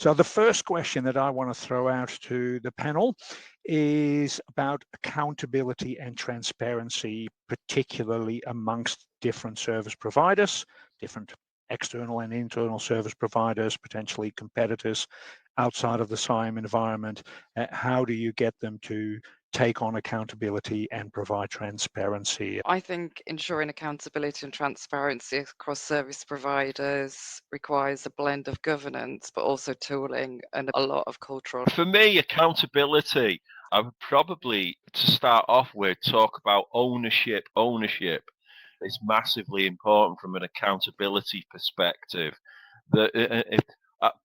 So the first question that I want to throw out to the panel is about accountability and transparency, particularly amongst different service providers, different external and internal service providers, potentially competitors outside of the SIAM environment. How do you get them to take on accountability and provide transparency? I think ensuring accountability and transparency across service providers requires a blend of governance, but also tooling and a lot of cultural. For me, accountability, I would probably, to start off with, talk about ownership. Ownership is massively important from an accountability perspective.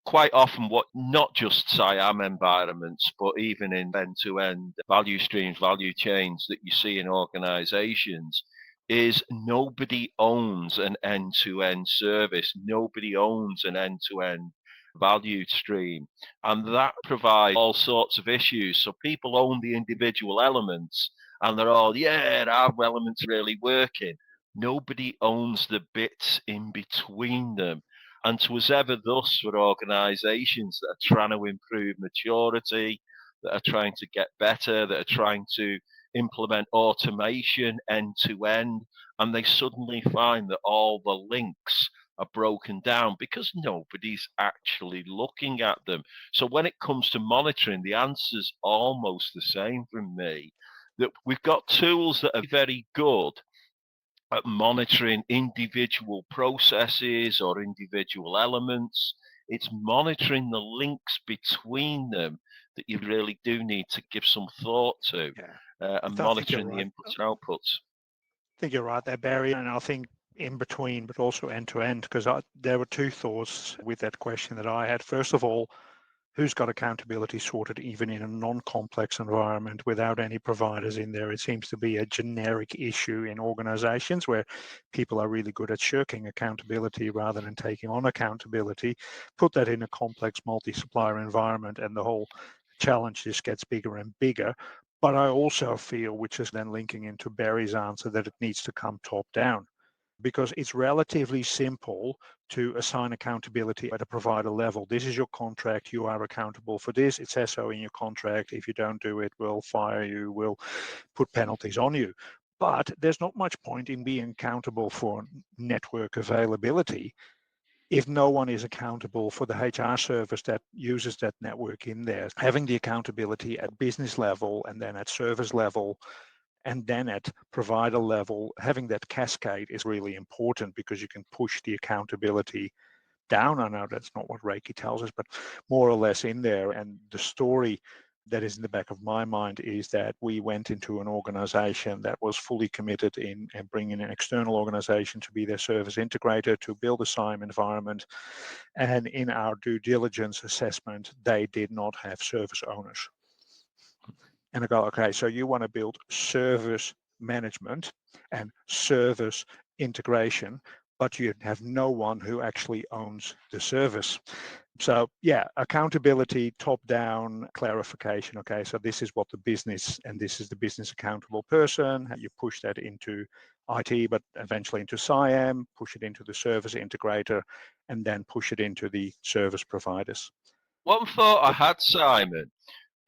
Quite often, what not just SIAM environments, but even in end-to-end value streams, value chains that you see in organizations, is nobody owns an end-to-end service. Nobody owns an end-to-end value stream. And that provides all sorts of issues. So people own the individual elements and they're all, yeah, our element's really working. Nobody owns the bits in between them. And 'twas ever thus for organizations that are trying to improve maturity, that are trying to get better, that are trying to implement automation end to end, and they suddenly find that all the links are broken down because nobody's actually looking at them. So when it comes to monitoring, the answer's almost the same from me, that we've got tools that are very good at monitoring individual processes or individual elements. It's monitoring the links between them that you really do need to give some thought to, and monitoring the inputs and outputs. I think you're right there, Barry, and I think in between, but also end to end, because there were two thoughts with that question that I had. First of all, who's got accountability sorted even in a non-complex environment without any providers in there? It seems to be a generic issue in organizations where people are really good at shirking accountability rather than taking on accountability. Put that in a complex multi-supplier environment and the whole challenge just gets bigger and bigger. But I also feel, which is then linking into Barry's answer, that it needs to come top down, because it's relatively simple to assign accountability at a provider level. This is your contract, you are accountable for this. It says so in your contract. If you don't do it, we'll fire you, we'll put penalties on you. But there's not much point in being accountable for network availability if no one is accountable for the HR service that uses that network in there. Having the accountability at business level and then at service level and then at provider level, having that cascade is really important because you can push the accountability down. I know that's not what Reiki tells us, but more or less in there. And the story that is in the back of my mind is that we went into an organization that was fully committed in bringing an external organization to be their service integrator, to build a SIAM environment. And in our due diligence assessment, they did not have service owners. And I go, okay, so you want to build service management and service integration, but you have no one who actually owns the service. So yeah, accountability, top-down clarification. Okay, so this is what the business, and this is the business accountable person. You push that into IT, but eventually into SIAM, push it into the service integrator, and then push it into the service providers. One thought I had, Simon,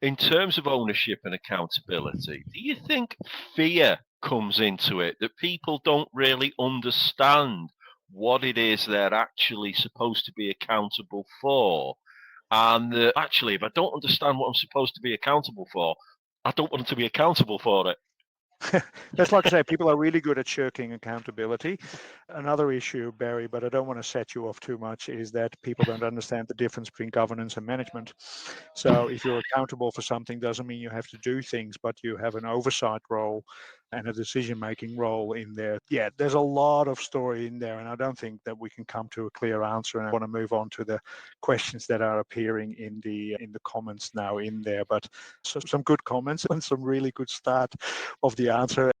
in terms of ownership and accountability, do you think fear comes into it, that people don't really understand what it is they're actually supposed to be accountable for? And actually, if I don't understand what I'm supposed to be accountable for, I don't want to be accountable for it. That's like I say, people are really good at shirking accountability. Another issue, Barry, but I don't want to set you off too much, is that people don't understand the difference between governance and management. So if you're accountable for something, doesn't mean you have to do things, but you have an oversight role and a decision-making role in there. Yeah, there's a lot of story in there, and I don't think that we can come to a clear answer. And I want to move on to the questions that are appearing in the comments now in there. But so some good comments and some really good start of the answer.